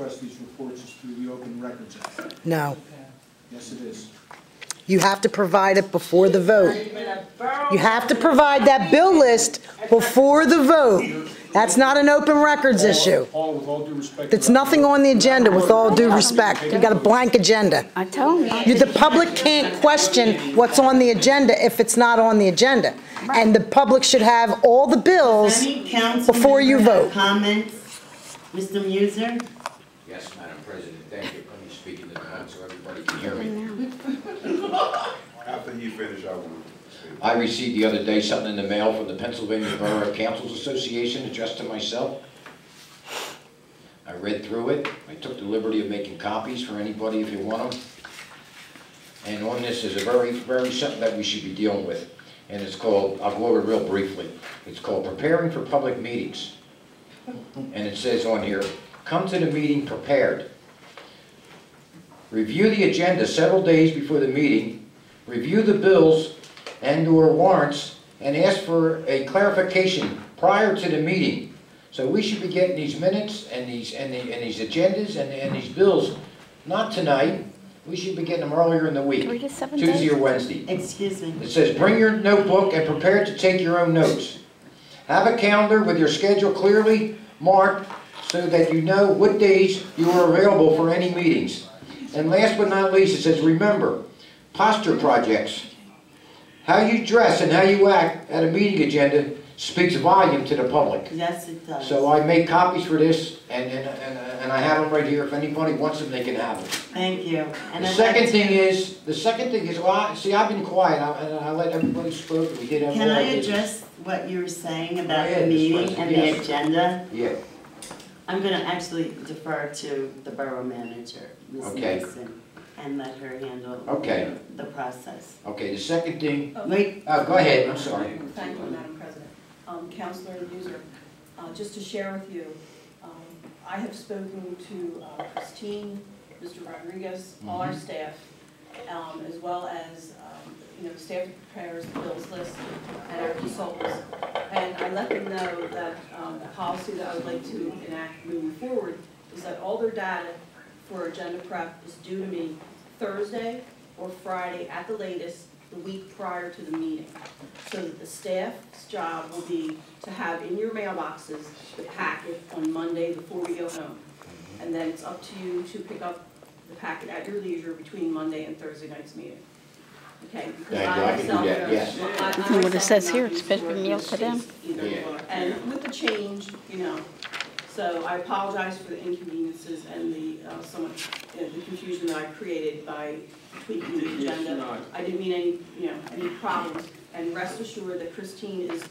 request these reports is through the Open Records Act. No. Yes, it is. You have to provide it before the vote. You have to provide that bill list before the vote. That's not an open records issue. Paul, with all due respect. It's nothing on the agenda, with all due respect. You got a blank agenda. I told you. The public can't question what's on the agenda if it's not on the agenda. And the public should have all the bills before you vote. Comments? Mr. Muser? Yes, Madam President, thank you. Let me speak into the mic so everybody can hear me. After you finish, I will. I received the other day something in the mail from the Pennsylvania Borough Councils Association addressed to myself. I read through it. I took the liberty of making copies for anybody if you want them. And on this is a very something that we should be dealing with. And it's called, I'll go over it real briefly. It's called Preparing for Public Meetings. And it says on here, come to the meeting prepared. Review the agenda several days before the meeting. Review the bills and/or warrants and ask for a clarification prior to the meeting. So we should be getting these minutes and these agendas and these bills not tonight. We should be getting them earlier in the week, 3 to 7 Tuesday days. or Wednesday. Excuse me. It says bring your notebook and prepare to take your own notes. Have a calendar with your schedule clearly marked so that you know what days you are available for any meetings. And last but not least, it says remember, posture projects. How you dress and how you act at a meeting agenda speaks volume to the public. Yes, it does. So I make copies for this, and I have them right here. If anybody wants them, they can have them. Thank you. And The second thing is, well, see, I've been quiet, and I let everybody speak. We did have. Can I address what you were saying about Go ahead, the Ms. meeting President. and Yes. the agenda? Yeah. I'm going to actually defer to the borough manager, Ms. Okay. Mason, and let her handle Okay. the process. Okay, the second thing. Wait. Oh, go ahead. I'm sorry. Thank you, Madam President. Councilor Muser, just to share with you, I have spoken to Christine, Mr. Rodriguez, all our staff, as well as the staff that prepares the bills list and our consultants. And I let them know that the policy that I would like to enact moving forward is that all their data for agenda prep is due to me Thursday or Friday at the latest, the week prior to the meeting, so that the staff's job will be to have in your mailboxes the packet on Monday before we go home. And then it's up to you to pick up the packet at your leisure between Monday and Thursday night's meeting. Okay? Because Thank you. I can do that, yes. What it says here, it's supposed to be mailed to them. Yeah. And with the change, so I apologize for the inconveniences and the the confusion that I created by tweaking the agenda. I didn't mean any problems. And rest assured that Christine is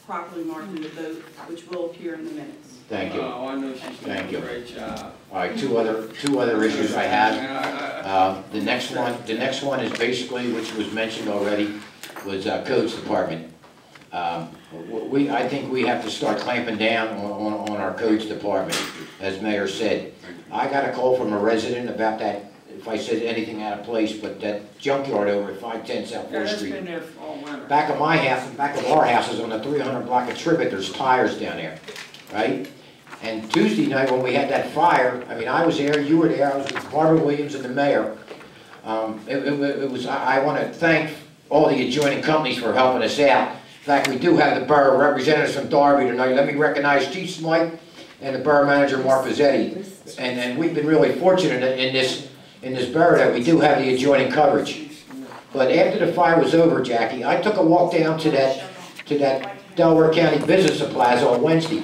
properly marking the vote, which will appear in the minutes. Thank you. Oh, I know she's Thank doing you. a great job. All right, two other issues I have. The next one is basically, which was mentioned already, was Codes Department. I think we have to start clamping down on our Codes Department, as Mayor said. I got a call from a resident about that, if I said anything out of place, but that junkyard over at 510 South 4th Street. Been there for all winter. Back of my house, back of our house is on the 300 block of Tribbett, there's tires down there, right? And Tuesday night when we had that fire, I mean, I was there, you were there, I was with Barbara Williams and the mayor. I want to thank all the adjoining companies for helping us out. In fact, we do have the borough representatives from Darby tonight. Let me recognize Chief Smite and the borough manager, Mark Pizzetti. And we've been really fortunate in this borough that we do have the adjoining coverage. But after the fire was over, Jackie, I took a walk down to that Delaware County Business Plaza on Wednesday.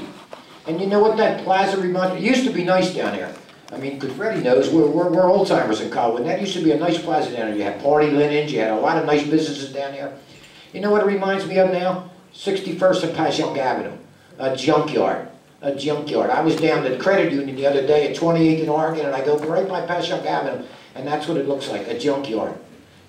And you know what that plaza reminds me? It used to be nice down there. I mean, because Freddie knows, we're old timers in Colwyn. That used to be a nice plaza down there. You had party linens, you had a lot of nice businesses down there. You know what it reminds me of now? 61st and Passyunk Avenue. A junkyard. A junkyard. I was down at the credit union the other day at 28th and Oregon, and I go right by Passyunk Avenue, and that's what it looks like, a junkyard.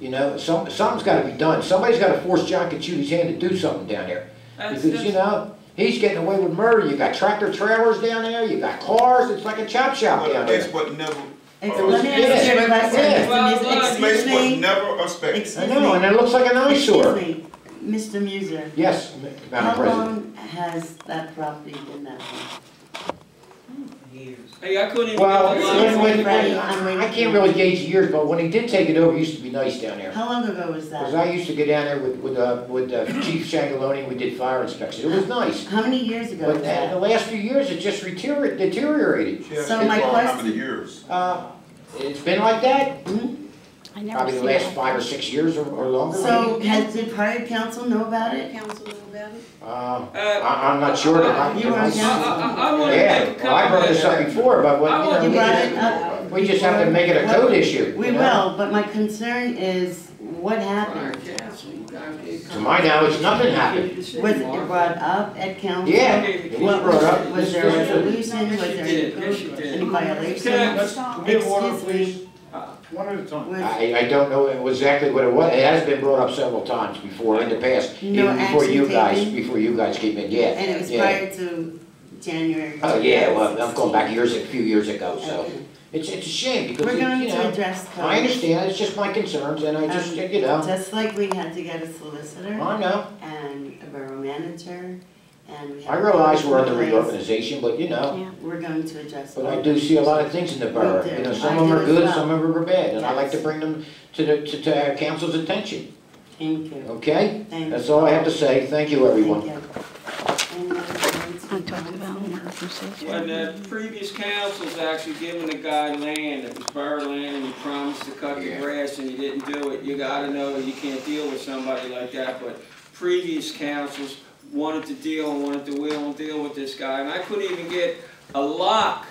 You know, something's got to be done. Somebody's got to force John Cachudi's hand to do something down there. Because, you know, he's getting away with murder. You got tractor trailers down there. You got cars. It's like a chop shop down there. But never. Let me ask you a question, excuse me. Never a spec. Excuse I know, and me. it looks like an eyesore. Excuse me, Mr. Muser. Yes, Madam How President. long has that property been that way? years. Hey, I couldn't even Well, get the line. I can't really gauge the years, but when he did take it over, it used to be nice down there. How long ago was Because that? I used to go down there with Chief Shangaloni, we did fire inspections, it was nice. How many years ago But was in that? the last few years, it just deteriorated. So my question. How many years? It's been like that, I never probably the seen last that. 5 or 6 years or longer. So maybe. did prior council know about it? Council know about it? I'm not sure. You were on council. I want to Yeah, make a well, I brought this up comment. before, but I want- You we brought it just, up. we just have to make it a code issue. We you know? will, but my concern is what happened? To my knowledge, nothing happened. Was it brought up at council? Yeah, it was brought up. Was there a resolution? Was there Yes, you did. any violation? Let's give order, Excuse me. please. One at a time. Was- I don't know exactly what it was. It has been brought up several times before in the past, No even before you action guys, taken? before you guys came in, yeah. And it was yeah. prior to January. Oh, yeah, well, I'm going back 2016. a few years ago, so. Okay. It's a shame because, We're going you to know, address those. I understand, it's just my concerns and I just, you know, Just like we had to get a solicitor I know. and a borough manager, and we have. I realize we're under place. reorganization, but you know, Yeah. We're going to address. but all I do those see a lot of issues. things in the borough. We do. You know, some I of them do are as good, well. some of them are bad, and I like to Yes. bring them to council's attention, Thank you. okay? Thank That's you. all I have to say. Thank you, everyone. Thank you. Any other comments I from talked about council? emergencies. When the previous council's actually given a guy land, that was borough land, and he promised to cut the Yeah. grass and he didn't do it, you gotta know you can't deal with somebody like that, but previous councils wanted to deal and wanted to wheel and deal with this guy, and I couldn't even get a lock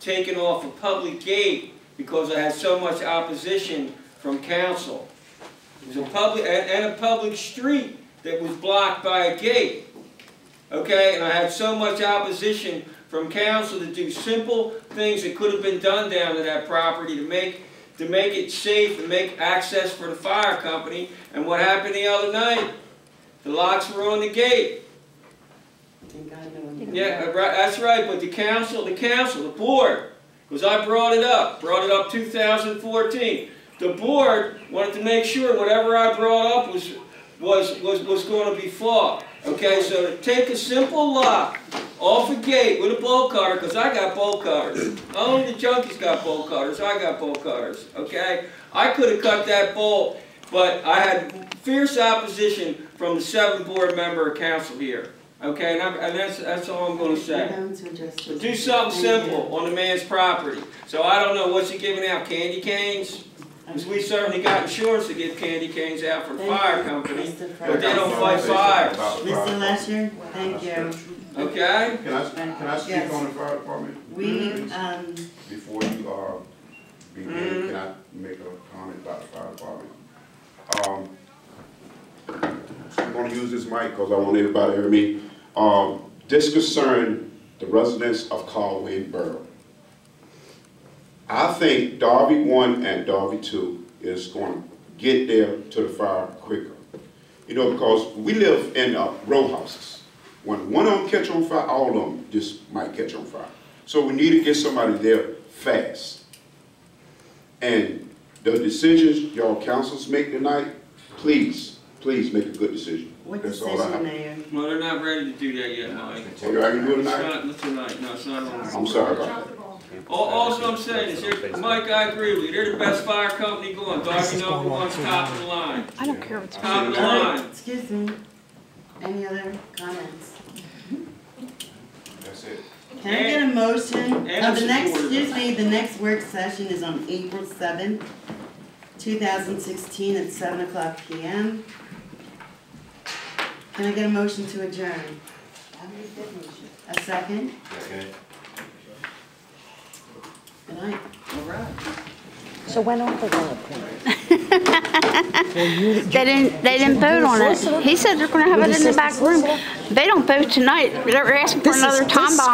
taken off a public gate because I had so much opposition from council. It was a public, and a public street that was blocked by a gate. Okay, and I had so much opposition from council to do simple things that could have been done down to that property to make it safe and make access for the fire company. And what happened the other night? The locks were on the gate. Thank God no one did Yeah, that. that's right, but the board, because I brought it up 2014. The board wanted to make sure whatever I brought up was going to be fought. Okay, so to take a simple lock off a gate with a bolt cutter, because I got bolt cutters. Only the junkies got bolt cutters, I got bolt cutters, okay? I could have cut that bolt, but I had fierce opposition from the 7th board member of council here. Okay, and that's all I'm going to We're say. going to address But this. do something Thank you. simple on the man's property. So I don't know, what's he giving out, candy canes? Because we certainly got insurance to give candy canes out for the fire company, but they don't fight fires, Mr. Lesher, thank you. okay? Can I speak Yes. on the fire department? We, Before you, begin, can I make a comment about the fire department? I'm gonna use this mic because I want everybody to hear me. This concern the residents of Colwyn Borough. I think Darby 1 and Darby 2 is going to get there to the fire quicker. You know, because we live in row houses. When one of them catch on fire, all of them just might catch on fire. So we need to get somebody there fast. And the decisions y'all councils make tonight, please make a good decision. what That's all I decision, have. Mayor? Well, they're not ready to do that yet, Mike. Oh, you already do it It's tonight? not tonight, no, it's not on. I'm sorry about that. All I'm saying is, Mike, I agree with you, they're the best fire company going, Darby #1's top of the line. I don't care what's Top of the line. Excuse me, any other comments? That's it. Can I get a motion? And The next, support. excuse me, the next work session is on April 7th, 2016 at 7:00 p.m. Can I get a motion to adjourn? A second? Good night. So when are they going to appoint? They didn't vote on it. He said they're gonna have it in the back room. They don't vote tonight. They're asking for This is- another time this- bomb.